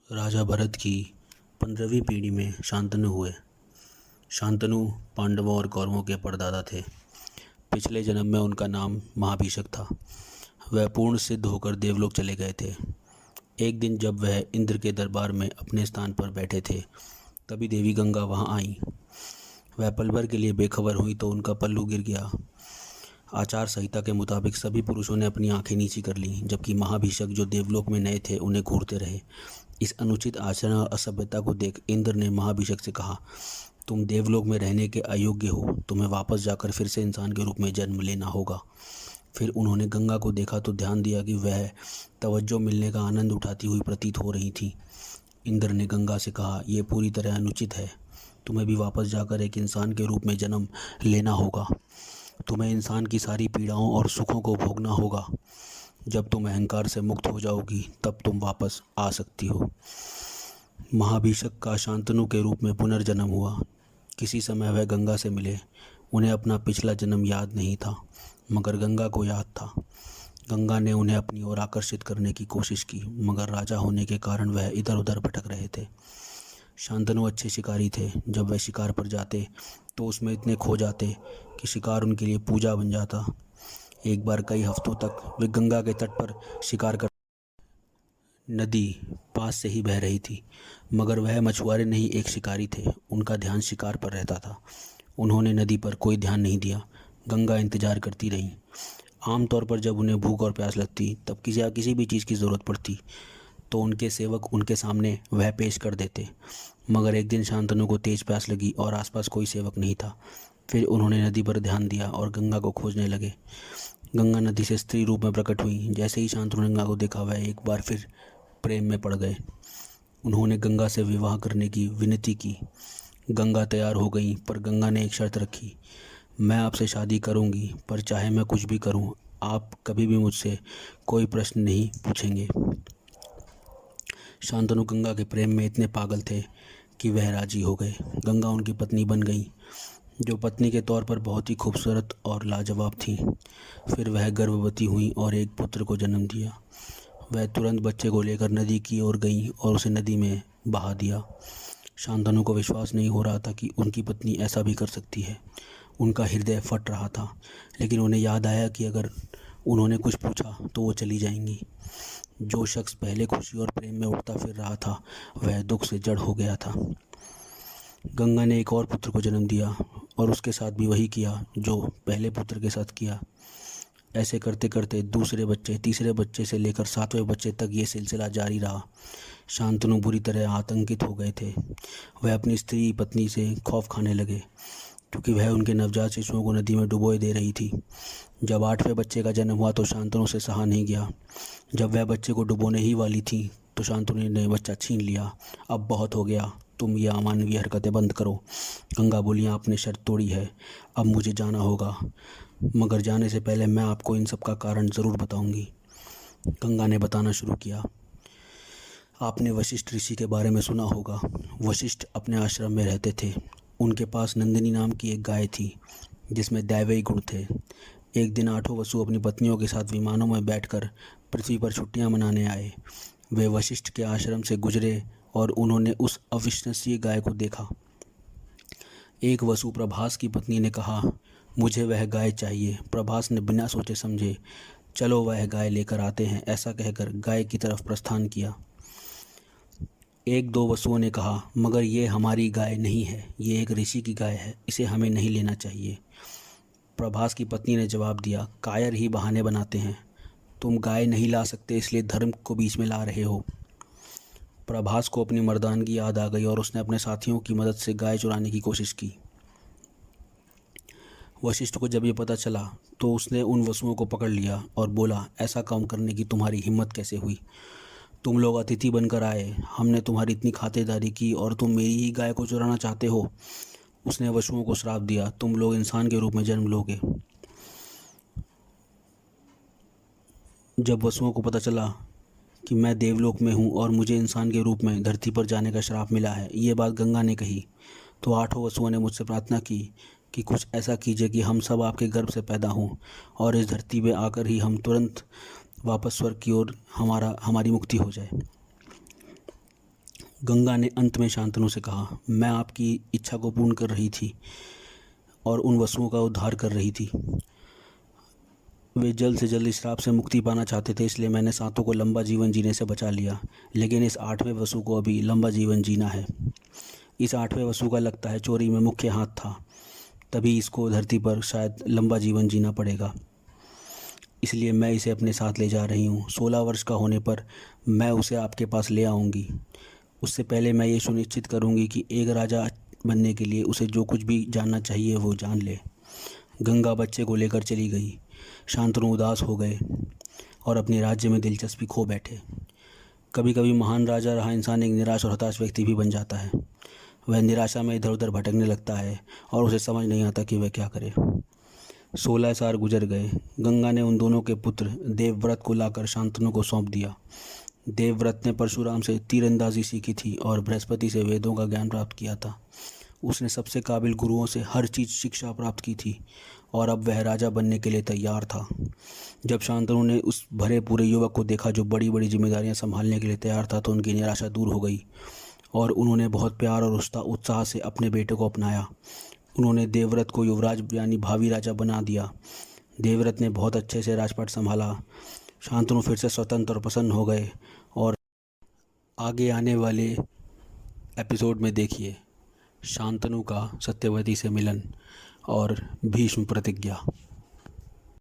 राजा भरत की 15वीं पीढ़ी में शांतनु हुए। शांतनु पांडवों और कौरवों के परदादा थे। पिछले जन्म में उनका नाम महाभिषक था। वह पूर्ण सिद्ध होकर देवलोक चले गए थे। एक दिन जब वह इंद्र के दरबार में अपने स्थान पर बैठे थे, तभी देवी गंगा वहां आईं। वह पल भर के लिए बेखबर हुई तो उनका पल्लू गिर गया। आचार संहिता के मुताबिक सभी पुरुषों ने अपनी आंखें नीची कर लीं, जबकि महाभिषक जो देवलोक में नए थे उन्हें घूरते रहे। इस अनुचित आचरण और असभ्यता को देख इंद्र ने महाभिषक से कहा, तुम देवलोक में रहने के अयोग्य हो। तुम्हें वापस जाकर फिर से इंसान के रूप में जन्म लेना होगा। फिर उन्होंने गंगा को देखा तो ध्यान दिया कि वह तवज्जो मिलने का आनंद उठाती हुई प्रतीत हो रही थी। इंद्र ने गंगा से कहा, यह पूरी तरह अनुचित है। तुम्हें भी वापस जाकर एक इंसान के रूप में जन्म लेना होगा। तुम्हें इंसान की सारी पीड़ाओं और सुखों को भोगना होगा। जब तुम अहंकार से मुक्त हो जाओगी तब तुम वापस आ सकती हो। महाभिषक का शांतनु के रूप में पुनर्जन्म हुआ। किसी समय वह गंगा से मिले। उन्हें अपना पिछला जन्म याद नहीं था, मगर गंगा को याद था। गंगा ने उन्हें अपनी ओर आकर्षित करने की कोशिश की, मगर राजा होने के कारण वह इधर उधर भटक रहे थे। शांतनु अच्छे शिकारी थे। जब वह शिकार पर जाते तो उसमें इतने खो जाते कि शिकार उनके लिए पूजा बन जाता। एक बार कई हफ्तों तक वे गंगा के तट पर शिकार कर नदी पास से ही बह रही थी, मगर वह मछुआरे नहीं, एक शिकारी थे। उनका ध्यान शिकार पर रहता था। उन्होंने नदी पर कोई ध्यान नहीं दिया। गंगा इंतजार करती रही। आमतौर पर जब उन्हें भूख और प्यास लगती, तब किसी भी चीज़ की ज़रूरत पड़ती तो उनके सेवक उनके सामने वह पेश कर देते। मगर एक दिन शांतनु को तेज प्यास लगी और आसपास कोई सेवक नहीं था। फिर उन्होंने नदी पर ध्यान दिया और गंगा को खोजने लगे। गंगा नदी से स्त्री रूप में प्रकट हुई। जैसे ही शांतनु ने गंगा को देखा, वह एक बार फिर प्रेम में पड़ गए। उन्होंने गंगा से विवाह करने की विनती की। गंगा तैयार हो गई, पर गंगा ने एक शर्त रखी, मैं आपसे शादी करूंगी, पर चाहे मैं कुछ भी करूं, आप कभी भी मुझसे कोई प्रश्न नहीं पूछेंगे। शांतनु गंगा के प्रेम में इतने पागल थे कि वह राजी हो गए। गंगा उनकी पत्नी बन गई, जो पत्नी के तौर पर बहुत ही खूबसूरत और लाजवाब थी। फिर वह गर्भवती हुई और एक पुत्र को जन्म दिया। वह तुरंत बच्चे को लेकर नदी की ओर गई और उसे नदी में बहा दिया। शांतनु को विश्वास नहीं हो रहा था कि उनकी पत्नी ऐसा भी कर सकती है। उनका हृदय फट रहा था, लेकिन उन्हें याद आया कि अगर उन्होंने कुछ पूछा तो वो चली जाएंगी। जो शख्स पहले खुशी और प्रेम में उड़ता फिर रहा था, वह दुख से जड़ हो गया था। गंगा ने एक और पुत्र को जन्म दिया और उसके साथ भी वही किया जो पहले पुत्र के साथ किया। ऐसे करते करते दूसरे बच्चे, तीसरे बच्चे से लेकर 7वें बच्चे तक ये सिलसिला जारी रहा। शांतनु बुरी तरह आतंकित हो गए थे। वह अपनी स्त्री पत्नी से खौफ खाने लगे, क्योंकि वह उनके नवजात शिशुओं को नदी में डुबोए दे रही थी। जब 8वें बच्चे का जन्म हुआ तो शांतनु से सहा नहीं गया। जब वह बच्चे को डुबोने ही वाली थी तो शांतनु ने बच्चा छीन लिया। अब बहुत हो गया, तुम ये अमानवीय हरकतें बंद करो। गंगा बोली, आपने शर्त तोड़ी है, अब मुझे जाना होगा, मगर जाने से पहले मैं आपको इन सब का कारण ज़रूर बताऊंगी। गंगा ने बताना शुरू किया। आपने वशिष्ठ ऋषि के बारे में सुना होगा। वशिष्ठ अपने आश्रम में रहते थे। उनके पास नंदिनी नाम की एक गाय थी, जिसमें दैवीय गुण थे। एक दिन 8 वसु अपनी पत्नियों के साथ विमानों में बैठकर पृथ्वी पर छुट्टियां मनाने आए। वे वशिष्ठ के आश्रम से गुजरे और उन्होंने उस अविश्वसनीय गाय को देखा। एक वसु प्रभास की पत्नी ने कहा, मुझे वह गाय चाहिए। प्रभास ने बिना सोचे समझे, चलो वह गाय लेकर आते हैं, ऐसा कहकर गाय की तरफ प्रस्थान किया। एक दो वसुओं ने कहा, मगर ये हमारी गाय नहीं है, ये एक ऋषि की गाय है, इसे हमें नहीं लेना चाहिए। प्रभास की पत्नी ने जवाब दिया, कायर ही बहाने बनाते हैं। तुम गाय नहीं ला सकते, इसलिए धर्म को बीच में ला रहे हो। प्रभास को अपनी मर्दानगी याद आ गई और उसने अपने साथियों की मदद से गाय चुराने की कोशिश की। वशिष्ठ को जब ये पता चला तो उसने उन वसुओं को पकड़ लिया और बोला, ऐसा काम करने की तुम्हारी हिम्मत कैसे हुई? तुम लोग अतिथि बनकर आए, हमने तुम्हारी इतनी खातिरदारी की और तुम मेरी ही गाय को चुराना चाहते हो। उसने वसुओं को श्राप दिया, तुम लोग इंसान के रूप में जन्म लोगे। जब वसुओं को पता चला कि मैं देवलोक में हूँ और मुझे इंसान के रूप में धरती पर जाने का श्राप मिला है, ये बात गंगा ने कही, तो 8 वसुओं ने मुझसे प्रार्थना की कि कुछ ऐसा कीजिए कि हम सब आपके गर्भ से पैदा हों और इस धरती में आकर ही हम तुरंत वापस स्वर्ग की ओर हमारी मुक्ति हो जाए। गंगा ने अंत में शांतनु से कहा, मैं आपकी इच्छा को पूर्ण कर रही थी और उन वसुओं का उद्धार कर रही थी। वे जल्द से जल्द इस श्राप से मुक्ति पाना चाहते थे, इसलिए मैंने सातों को लंबा जीवन जीने से बचा लिया। लेकिन इस 8वें वसु को अभी लंबा जीवन जीना है। इस 8वें वसु का लगता है चोरी में मुख्य हाथ था, तभी इसको धरती पर शायद लंबा जीवन जीना पड़ेगा। इसलिए मैं इसे अपने साथ ले जा रही हूँ। 16 वर्ष का होने पर मैं उसे आपके पास ले आऊँगी। उससे पहले मैं ये सुनिश्चित करूँगी कि एक राजा बनने के लिए उसे जो कुछ भी जानना चाहिए वो जान ले। गंगा बच्चे को लेकर चली गई। शांतनु उदास हो गए और अपने राज्य में दिलचस्पी खो बैठे। कभी कभी महान राजा रहा इंसान एक निराश और हताश व्यक्ति भी बन जाता है। वह निराशा में इधर उधर भटकने लगता है और उसे समझ नहीं आता कि वह क्या करे। 16 साल गुजर गए। गंगा ने उन दोनों के पुत्र देवव्रत को लाकर शांतनु को सौंप दिया। देवव्रत ने परशुराम से तीरंदाजी सीखी थी और बृहस्पति से वेदों का ज्ञान प्राप्त किया था। उसने सबसे काबिल गुरुओं से हर चीज़ शिक्षा प्राप्त की थी और अब वह राजा बनने के लिए तैयार था। जब शांतनु ने उस भरे पूरे युवक को देखा जो बड़ी बड़ी जिम्मेदारियां संभालने के लिए तैयार था, तो उनकी निराशा दूर हो गई और उन्होंने बहुत प्यार और उत्साह से अपने बेटे को अपनाया। उन्होंने देवव्रत को युवराज यानी भावी राजा बना दिया। देवव्रत ने बहुत अच्छे से राजपाट संभाला। शांतनु फिर से स्वतंत्र और प्रसन्न हो गए। और आगे आने वाले एपिसोड में देखिए शांतनु का सत्यवती से मिलन और भीष्म प्रतिज्ञा।